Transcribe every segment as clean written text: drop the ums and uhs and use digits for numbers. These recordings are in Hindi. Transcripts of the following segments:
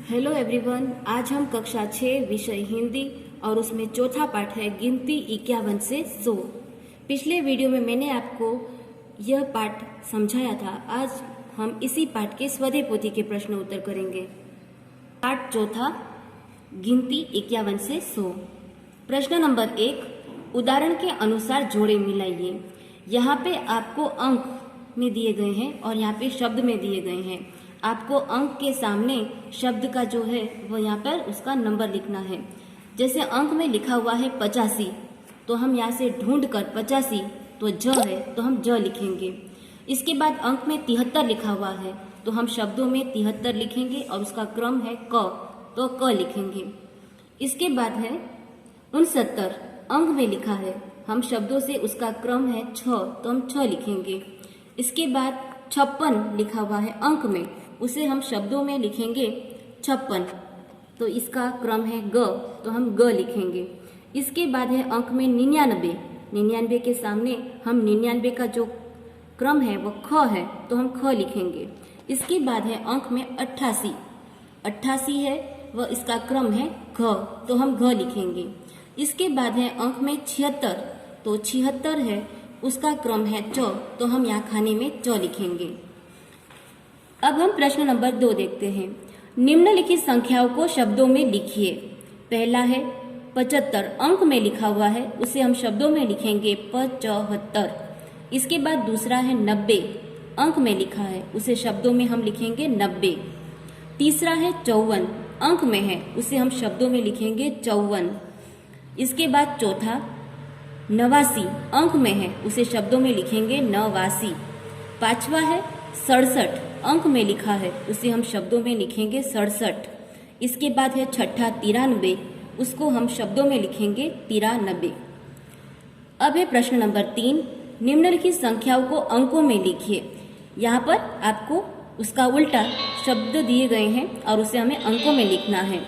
हेलो एवरीवन, आज हम कक्षा 6 विषय हिंदी और उसमें चौथा पाठ है गिनती 51 से 100। पिछले वीडियो में मैंने आपको यह पाठ समझाया था। आज हम इसी पाठ के स्वाध्याय पोथी के प्रश्न उत्तर करेंगे। पाठ चौथा, गिनती 51 से 100। प्रश्न नंबर 1, उदाहरण के अनुसार जोड़े मिलाइए। यहाँ पे आपको अंक में दिए गए हैं और यहाँ पे शब्द में दिए गए हैं। आपको अंक के सामने शब्द का जो है वो यहाँ पर उसका नंबर लिखना है। जैसे अंक में लिखा हुआ है 85, तो हम यहाँ से ढूंढ कर 85 तो ज है तो हम ज लिखेंगे। इसके बाद अंक में 73 लिखा हुआ है तो हम शब्दों में 73 लिखेंगे और उसका क्रम है क, तो क लिखेंगे। इसके बाद है 69, अंक में लिखा है, हम शब्दों से उसका क्रम है 6 तो हम 6 लिखेंगे। इसके बाद 56 लिखा हुआ है अंक में, उसे हम शब्दों में लिखेंगे 56, तो इसका क्रम है ग तो हम ग लिखेंगे। इसके बाद है अंक में 99, 99 के सामने हम 99 का जो क्रम है वो ख है तो हम ख लिखेंगे। इसके बाद है अंक में 88, 88 है वह इसका क्रम है घ तो हम घ लिखेंगे। इसके बाद है अंक में 76, तो 76 है उसका क्रम है च तो हम यहाँ खाने में च लिखेंगे। अब हम प्रश्न नंबर 2 देखते हैं। निम्नलिखित संख्याओं को शब्दों में लिखिए। पहला है 75, अंक में लिखा हुआ है उसे हम शब्दों में लिखेंगे 75। इसके बाद दूसरा है 90, अंक में लिखा है उसे शब्दों में हम लिखेंगे 90। तीसरा है 54, अंक में है उसे हम शब्दों में लिखेंगे 54। इसके बाद चौथा 89, अंक में है उसे शब्दों में लिखेंगे 89। पांचवा है 67, अंक में लिखा है उसे हम शब्दों में लिखेंगे 67। इसके बाद है छठा 93, उसको हम शब्दों में लिखेंगे 93। अब है प्रश्न नंबर 3, निम्नलिखित संख्याओं को अंकों में लिखिए। यहाँ पर आपको उसका उल्टा शब्द दिए गए हैं और उसे हमें अंकों में लिखना है।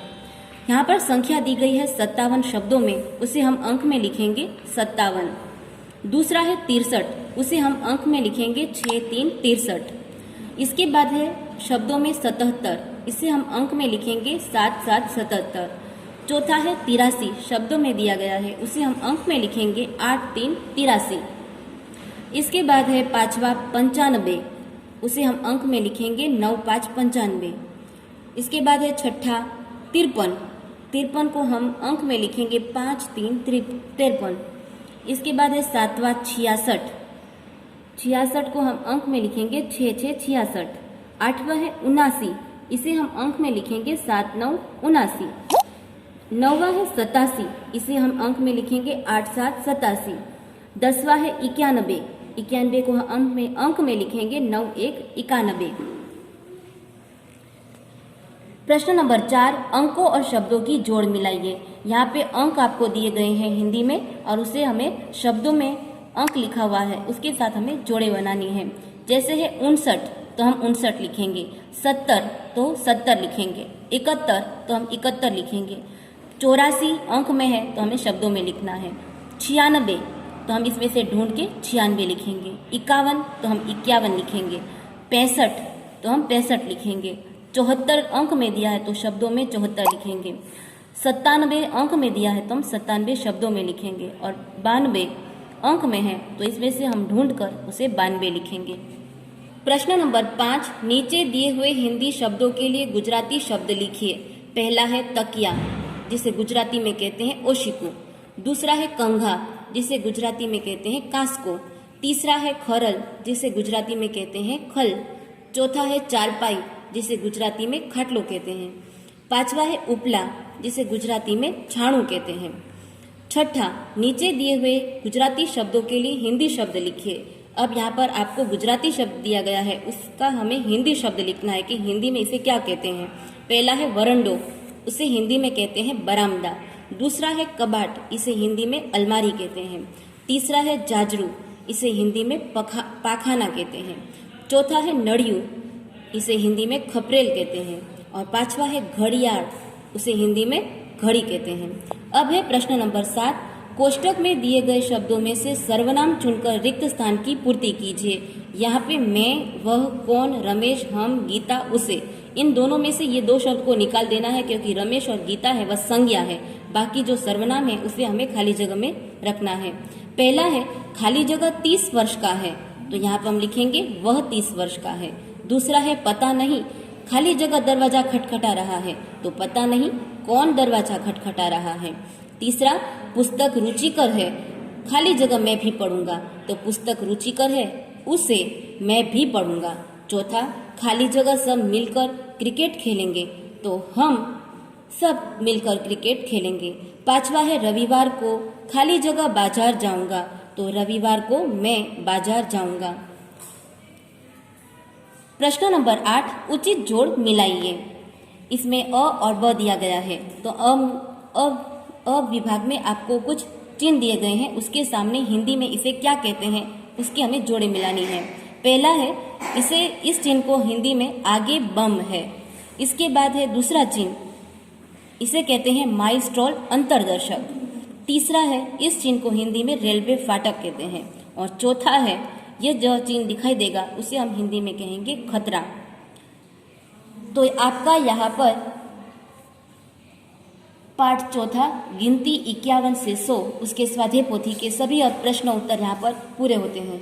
यहाँ पर संख्या दी गई है 57 शब्दों में, उसे हम अंक में लिखेंगे 57। दूसरा है 63, उसे हम अंक में लिखेंगे 6 3 63। इसके बाद है शब्दों में 77, इसे हम अंक में लिखेंगे 7 7 77। चौथा है 83, शब्दों में दिया गया है उसे हम अंक में लिखेंगे 8 3 83। इसके बाद है पांचवा 95, उसे हम अंक में लिखेंगे 9 5 95। इसके बाद है छठा 53, 53 को हम अंक में लिखेंगे 5 3 53। इसके बाद है सातवां 66, 66 को हम अंक में लिखेंगे 6 6 66। आठवां है 79, इसे हम अंक में लिखेंगे 7 9 79। नौवां है 87, इसे हम अंक में लिखेंगे 8 7 87। 10वां है 91, 91 को हम अंक में लिखेंगे 9 1 91। प्रश्न नंबर 4, अंकों और शब्दों की जोड़ मिलाइए। यहाँ पे अंक आपको दिए गए हैं हिंदी में और उसे हमें शब्दों में अंक लिखा हुआ है उसके साथ हमें जोड़े बनानी है। जैसे है 59, तो हम 59 लिखेंगे। 70 तो 70 लिखेंगे। 71 तो हम 71 लिखेंगे। 84 अंक में है तो हमें शब्दों में लिखना है। 96 तो हम इसमें से ढूंढ के 96 लिखेंगे। 51 तो हम 51 लिखेंगे। 65 तो हम 65 लिखेंगे। 74 अंक में दिया है तो शब्दों में 74 लिखेंगे। 97 अंक में दिया है तो हम 97 शब्दों में लिखेंगे। और 92 अंक में है तो इसमें से हम ढूंढकर उसे 92 लिखेंगे। प्रश्न नंबर 5, नीचे दिए हुए हिंदी शब्दों के लिए गुजराती शब्द लिखिए। पहला है तकिया, जिसे गुजराती में कहते हैं ओशिकू। दूसरा है कंघा, जिसे गुजराती में कहते हैं कास्को। तीसरा है खरल, जिसे गुजराती में कहते हैं खल। चौथा है चारपाई, जिसे गुजराती में खाटलो कहते हैं। पांचवा है उपला, जिसे गुजराती में छाणू कहते हैं। छठा, नीचे दिए हुए गुजराती शब्दों के लिए हिंदी शब्द लिखिए। अब यहाँ पर आपको गुजराती शब्द दिया गया है, उसका हमें हिंदी शब्द लिखना है कि हिंदी में इसे क्या कहते हैं। पहला है वरंडो, उसे हिंदी में कहते हैं बरामदा। दूसरा है कबाट, इसे हिंदी में अलमारी कहते हैं। तीसरा है जाजरू, इसे हिंदी में पाखाना कहते हैं। चौथा है नड़ियू, इसे हिंदी में खपरेल कहते हैं। और पांचवा है घड़ियाल, उसे हिंदी में घड़ी कहते हैं। अब है प्रश्न नंबर 7, कोष्टक में दिए गए शब्दों में से सर्वनाम चुनकर रिक्त स्थान की पूर्ति कीजिए। यहाँ पे मैं, वह, कौन, रमेश, हम, गीता, उसे, इन दोनों में से ये दो शब्द को निकाल देना है, क्योंकि रमेश और गीता है वह संज्ञा है, बाकी जो सर्वनाम है उसे हमें खाली जगह में रखना है। पहला है खाली जगह 30 वर्ष का है, तो यहाँ पर हम लिखेंगे वह 30 वर्ष का है। दूसरा है पता नहीं, खाली जगह दरवाजा खटखटा रहा है, तो पता नहीं कौन दरवाजा खटखटा रहा है। तीसरा पुस्तक रुचिकर है, खाली जगह मैं भी पढ़ूंगा, तो पुस्तक रुचिकर है उसे मैं भी पढ़ूंगा। चौथा खाली जगह सब मिलकर क्रिकेट खेलेंगे, तो हम सब मिलकर क्रिकेट खेलेंगे। पांचवा है रविवार को खाली जगह बाजार जाऊंगा, तो रविवार को मैं बाजार जाऊंगा। प्रश्न नंबर 8 उचित जोड़ मिलाइए। इसमें अ और ब दिया गया है, तो अ विभाग में आपको कुछ चिन्ह दिए गए हैं, उसके सामने हिंदी में इसे क्या कहते हैं उसकी हमें जोड़े मिलानी है। पहला है इस चिन्ह को हिंदी में आगे बम है। इसके बाद है दूसरा चिन्ह, इसे कहते हैं माइल स्टॉल अंतरदर्शक। तीसरा है इस चिन्ह को हिंदी में रेलवे फाटक कहते हैं। और चौथा है ये जो चिन्ह दिखाई देगा उसे हम हिंदी में कहेंगे खतरा। तो आपका यहाँ पर पाठ चौथा गिनती 51 से 100 उसके स्वाध्याय पोथी के सभी प्रश्न उत्तर यहाँ पर पूरे होते हैं।